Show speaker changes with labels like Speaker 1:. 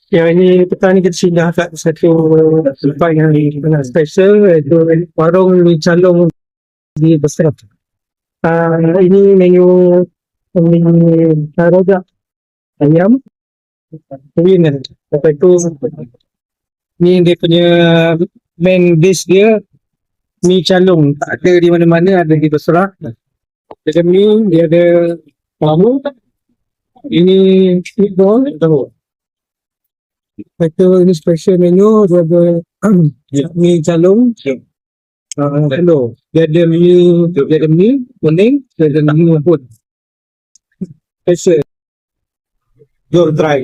Speaker 1: Ya, ini petang ni kita singgah kat satu tempat yang special, iaitu warung mi calong di Besar. Ini menu mi rojak ayam, kuih. Lepas tu ni dia punya main dish dia mi calong, tak ada di mana-mana, ada di Besar. Dia ada mi, dia ada tahu. Ini meatball, tahu. Lepas tu ini special menu, dia ada mi calong, telur. Dia ada mi kuning, dia ada mi pun. Special. Jom try.